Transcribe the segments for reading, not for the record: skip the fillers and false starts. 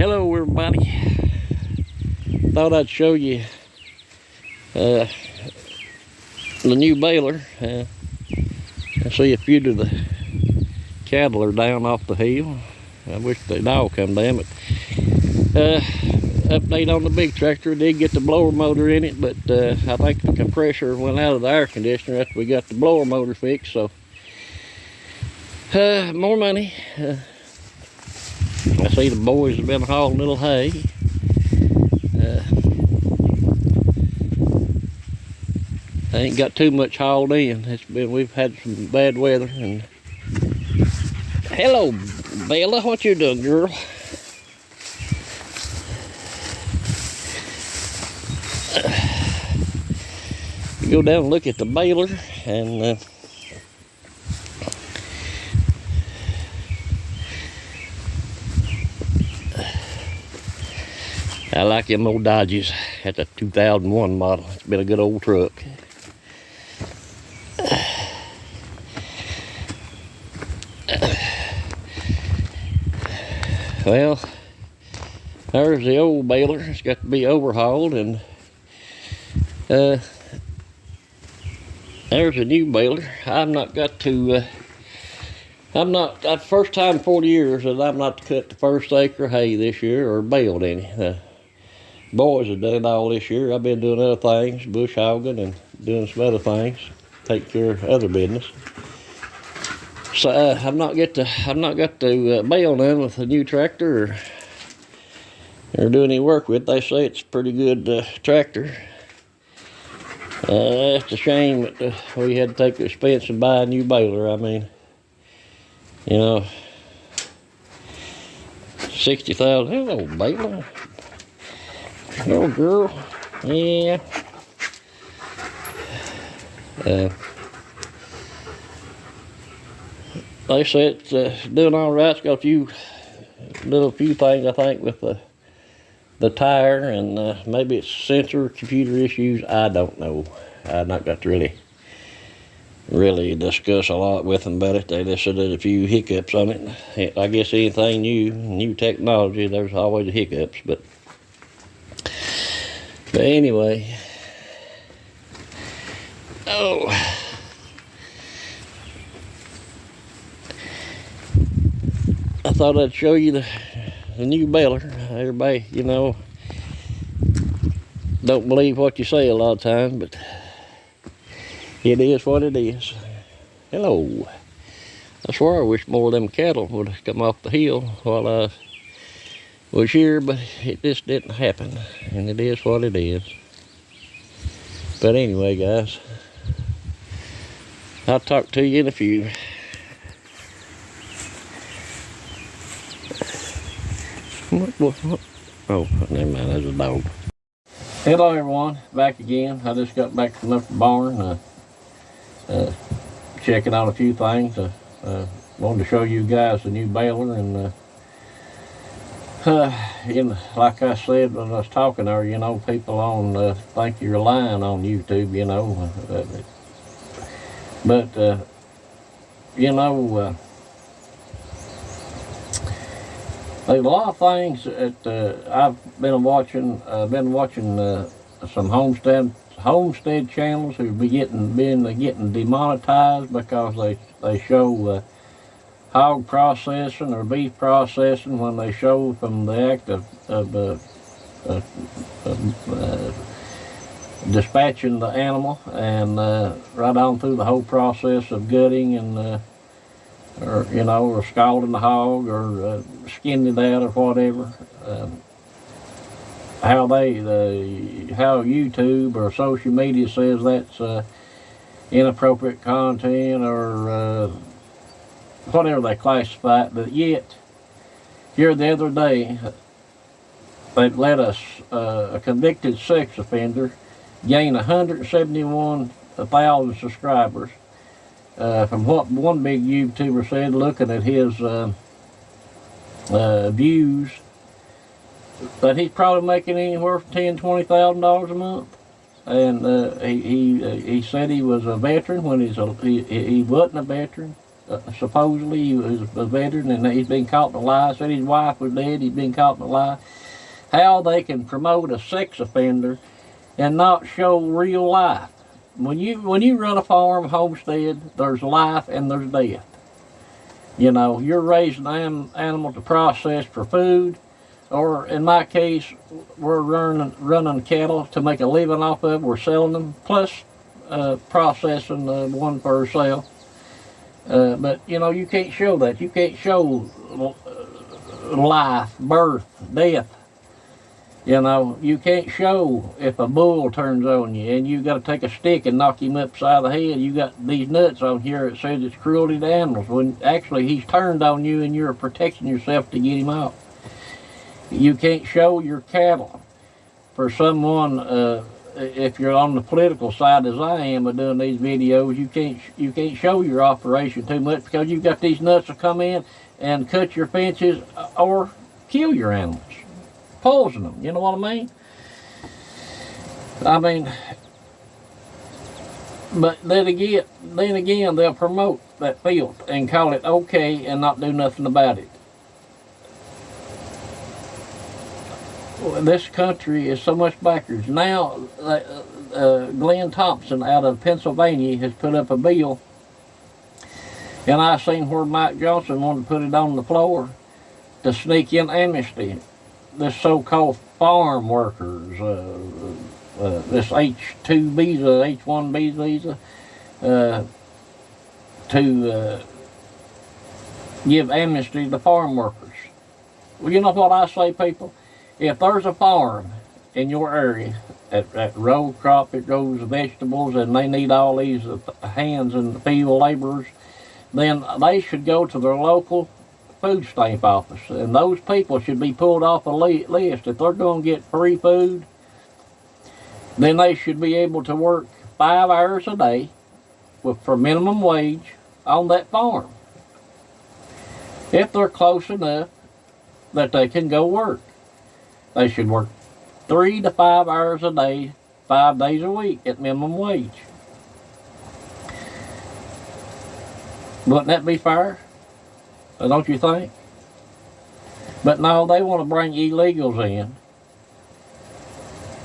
Hello everybody. Thought I'd show you the new baler. I see a few of the cattle are down off the hill. I wish they'd all come down, but update on the big tractor. Did get the blower motor in it, but I think the compressor went out of the air conditioner after we got the blower motor fixed, so more money. I see the boys have been hauling a little hay. I ain't got too much hauled in. We've had some bad weather. And hello, Bella, what you doing, girl? You go down and look at the baler, and I like them old Dodges. That's a 2001 model. It's been a good old truck. Well, there's the old baler. It's got to be overhauled, and there's a new baler. That's first time in 40 years that I'm not to cut the first acre of hay this year or baled any. Boys have done it all this year. I've been doing other things, bush hogging and doing some other things, take care of other business. So I've not got to bale none with a new tractor or do any work with. They say it's a pretty good tractor. It's a shame that we had to take the expense and buy a new baler. I mean, you know, 60,000. Hello, baler. Hello, girl. Yeah. They say it's doing all right. It's got a few things, I think, with the tire, and maybe it's sensor computer issues. I don't know. I've not got to really discuss a lot with them about it. They just said there's a few hiccups on it. I guess anything new technology, there's always hiccups, but anyway. Oh. I thought I'd show you the new baler. Everybody, you know, don't believe what you say a lot of times, but it is what it is. Hello. I swear I wish more of them cattle would have come off the hill while I was here, but it just didn't happen, and it is what it is. But anyway, guys, I'll talk to you in a few. What? Oh, never mind, there's a dog. Hello everyone, back again. I just got back from the barn, checking out a few things. Wanted to show you guys the new baler, and like I said when I was talking there, you know, people think you're lying on YouTube, you know, but you know, there's a lot of things that I've been watching. Some homestead channels who've been getting demonetized because they show hog processing or beef processing when they show from the act of dispatching the animal, and right on through the whole process of gutting and or, you know, or scalding the hog or skinning it out or whatever. How YouTube or social media says that's inappropriate content or whatever they classify it, but yet here the other day they let us a convicted sex offender gain 171,000 subscribers. From what one big YouTuber said, looking at his views, that he's probably making anywhere from $10,000–$20,000 a month. And he said he was a veteran when he wasn't a veteran. supposedly he was a veteran and he's been caught in a lie. Said his wife was dead, he's been caught in a lie. How they can promote a sex offender and not show real life. When you run a farm, homestead, there's life and there's death. You know, you're raising animal to process for food, or in my case, we're running cattle to make a living off of. We're selling them, plus processing one for sale. But you know, you can't show that. You can't show life, birth, death. You know, you can't show if a bull turns on you and you got to take a stick and knock him upside the head. You got these nuts on here that says it's cruelty to animals, when actually he's turned on you and you're protecting yourself to get him out. You can't show your cattle. For someone, if you're on the political side as I am of doing these videos, you can't show your operation too much, because you've got these nuts to come in and cut your fences or kill your animals. Poison them, you know what I mean? But then again, they'll promote that filth and call it okay and not do nothing about it. This country is so much backwards. Now, Glenn Thompson out of Pennsylvania has put up a bill, and I seen where Mike Johnson wanted to put it on the floor to sneak in amnesty. This so-called farm workers, this H-2 visa, H-1B visa, to give amnesty to farm workers. Well, you know what I say, people? If there's a farm in your area that row crop, it grows vegetables, and they need all these hands in the field laborers, then they should go to their local food stamp office, and those people should be pulled off a list. If they're going to get free food, then they should be able to work 5 hours a day for minimum wage on that farm, if they're close enough that they can go work. They should work 3 to 5 hours a day, 5 days a week at minimum wage. Wouldn't that be fair? Don't you think? But no, they want to bring illegals in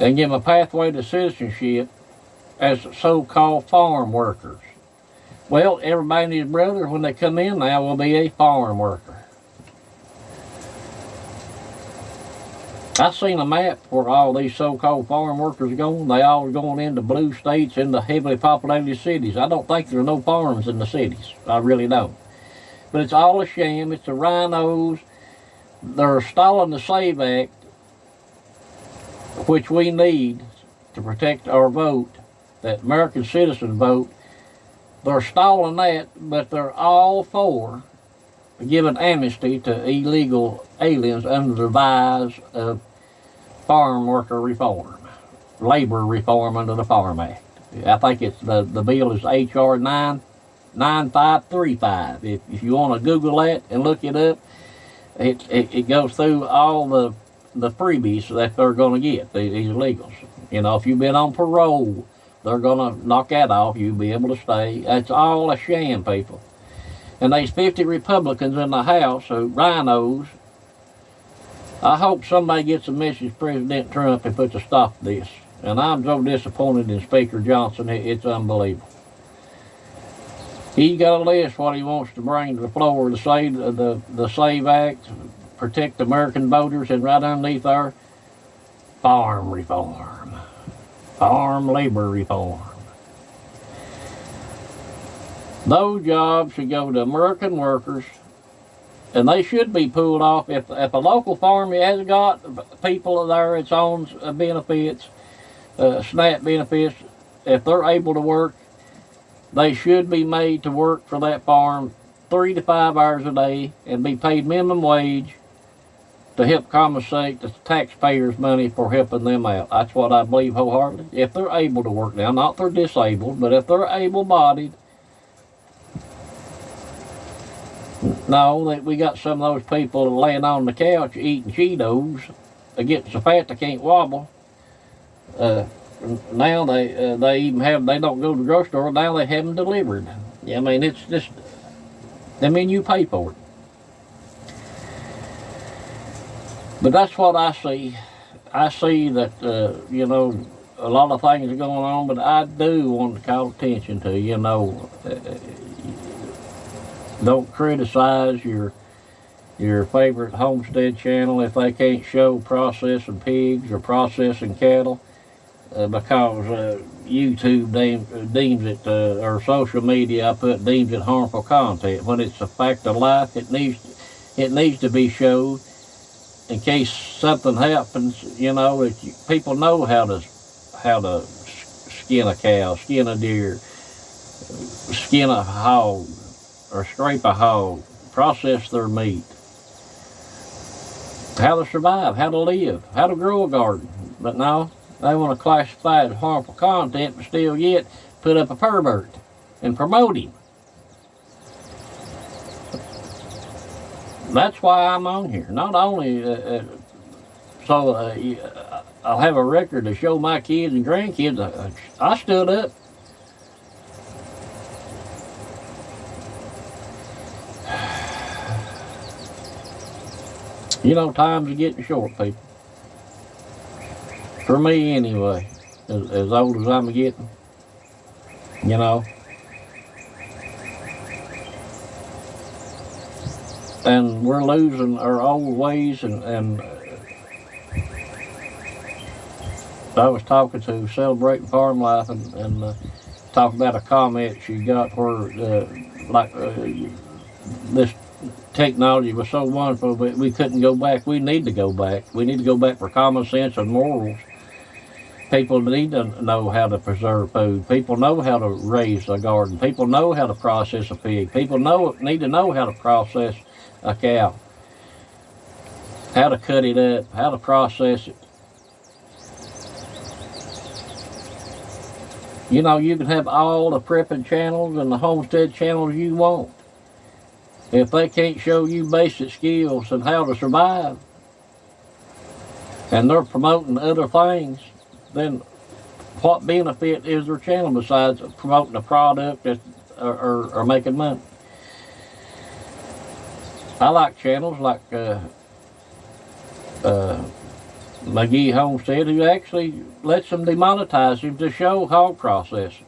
and give them a pathway to citizenship as so-called farm workers. Well, everybody and his brother, when they come in now, will be a farm worker. I seen a map where all these so-called farm workers are going. They all are going into blue states, into heavily populated cities. I don't think there are no farms in the cities. I really don't. But it's all a sham. It's the rhinos. They're stalling the SAVE Act, which we need to protect our vote, that American citizen vote. They're stalling that, but they're all for giving amnesty to illegal aliens under the guise of farm worker reform, labor reform under the Farm Act. I think it's the bill is H.R. 9535. If you want to Google that and look it up, it goes through all the freebies that they're going to get, these illegals. You know, if you've been on parole, they're going to knock that off. You'll be able to stay. That's all a sham, people. And there's 50 Republicans in the House, who rhinos. I hope somebody gets a message to President Trump and puts a stop to this. And I'm so disappointed in Speaker Johnson, it's unbelievable. He's got a list what he wants to bring to the floor to say the SAVE Act, protect American voters, and right underneath there, farm reform, farm labor reform. Those jobs should go to American workers, and they should be pulled off. If a local farm has got people there, it's on benefits, SNAP benefits, if they're able to work, they should be made to work for that farm 3 to 5 hours a day and be paid minimum wage to help compensate the taxpayers' money for helping them out. That's what I believe wholeheartedly. If they're able to work now, not if they're disabled, but if they're able-bodied. No, that we got some of those people laying on the couch eating Cheetos, getting so fat they can't wobble. Now they even have, they don't go to the grocery store, now they have them delivered. Yeah, I mean, it's just, I mean, you pay for it. But that's what I see. I see that, a lot of things are going on, but I do want to call attention to, don't criticize your favorite homestead channel if they can't show processing pigs or processing cattle, because YouTube deems it, or social media deems it harmful content, when it's a fact of life. It needs to be showed in case something happens. People know how to skin a cow, skin a deer, skin a hog, or scrape a hog, process their meat, how to survive, how to live, how to grow a garden. But no, they want to classify it as harmful content, but still yet put up a pervert and promote him. That's why I'm on here. Not only so I'll have a record to show my kids and grandkids. I stood up. Times are getting short, people. For me, anyway, as old as I'm getting, And we're losing our old ways, and I was talking to Celebrating Farm Life, and talking about a comment she got where, this technology was so wonderful, but we couldn't go back. We need to go back. We need to go back for common sense and morals. People need to know how to preserve food. People know how to raise a garden. People know how to process a pig. People need to know how to process a cow, how to cut it up, how to process it. You can have all the prepping channels and the homestead channels you want. If they can't show you basic skills and how to survive, and they're promoting other things, then what benefit is their channel besides promoting a product or making money? I like channels like McGee Homestead, who actually lets them demonetize him to show hog processing.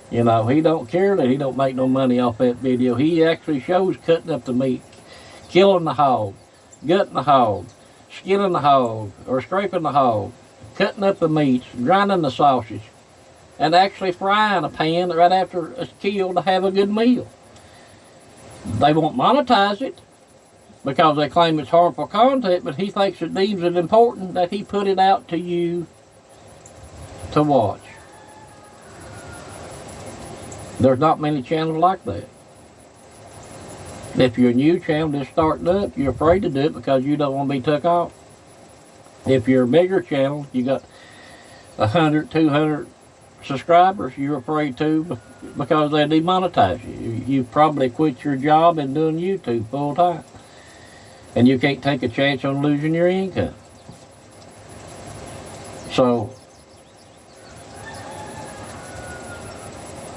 He don't care that he don't make no money off that video. He actually shows cutting up the meat, killing the hog, gutting the hog, skinning the hog, or scraping the hog, cutting up the meats, grinding the sausage, and actually frying a pan right after it's killed to have a good meal. They won't monetize it because they claim it's harmful content, but he thinks it deems it important that he put it out to you to watch. There's not many channels like that. If you're a new channel just starting up, you're afraid to do it because you don't want to be took off. If you're a bigger channel, you got 100, 200 subscribers, you're afraid to because they demonetize you. You probably quit your job and doing YouTube full time. And you can't take a chance on losing your income. So,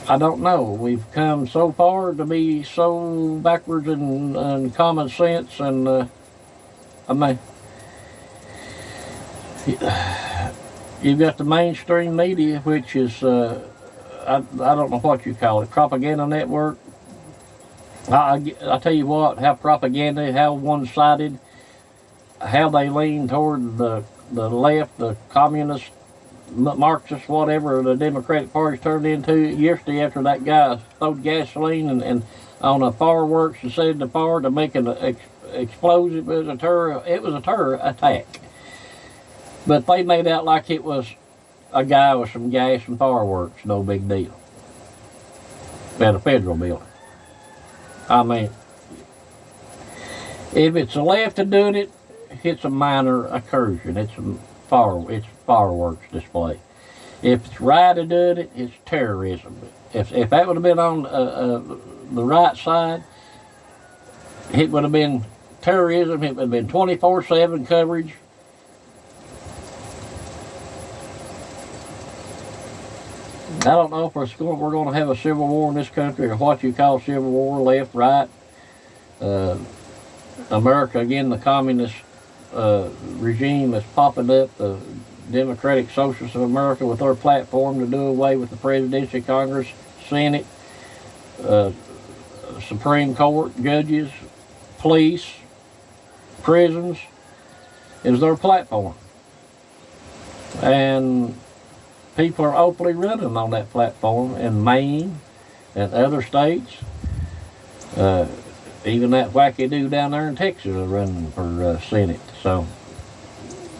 I don't know. We've come so far to be so backwards in common sense, and you've got the mainstream media, which is I don't know what you call it, propaganda network. I tell you what, how propaganda, how one-sided, how they lean toward the left, the communist, Marxist, whatever the Democratic Party's turned into yesterday after that guy throwed gasoline and on a fireworks and set the fire to make an explosion. It was a terror attack. But they made out like it was a guy with some gas and fireworks, no big deal, at a federal building. I mean, if it's the left doing it, it's a minor incursion. It's fireworks display. If it's right doing it, it's terrorism. If that would have been on the right side, it would have been terrorism. It would have been 24/7 coverage. I don't know if we're going to have a civil war in this country, or what you call civil war, left, right, America, again, the communist regime is popping up, the Democratic Socialists of America, with their platform to do away with the presidency, Congress, Senate, Supreme Court, judges, police, prisons, is their platform. And people are openly running on that platform in Maine and other states. Even that wacky dude down there in Texas is running for Senate. So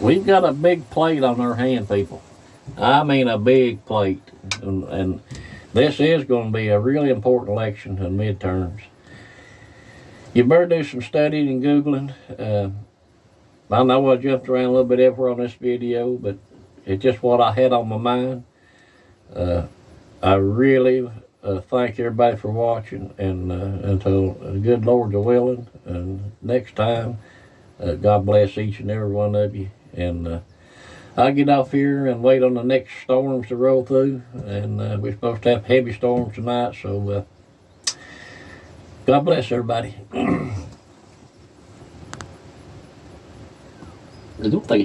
we've got a big plate on our hand, people. I mean a big plate. And this is going to be a really important election in midterms. You better do some studying and Googling. I know I jumped around a little bit everywhere on this video, but it's just what I had on my mind. I really thank everybody for watching, and until the good Lord's willing, and next time, God bless each and every one of you. And I'll get off here and wait on the next storms to roll through, and we're supposed to have heavy storms tonight, so God bless everybody. I don't think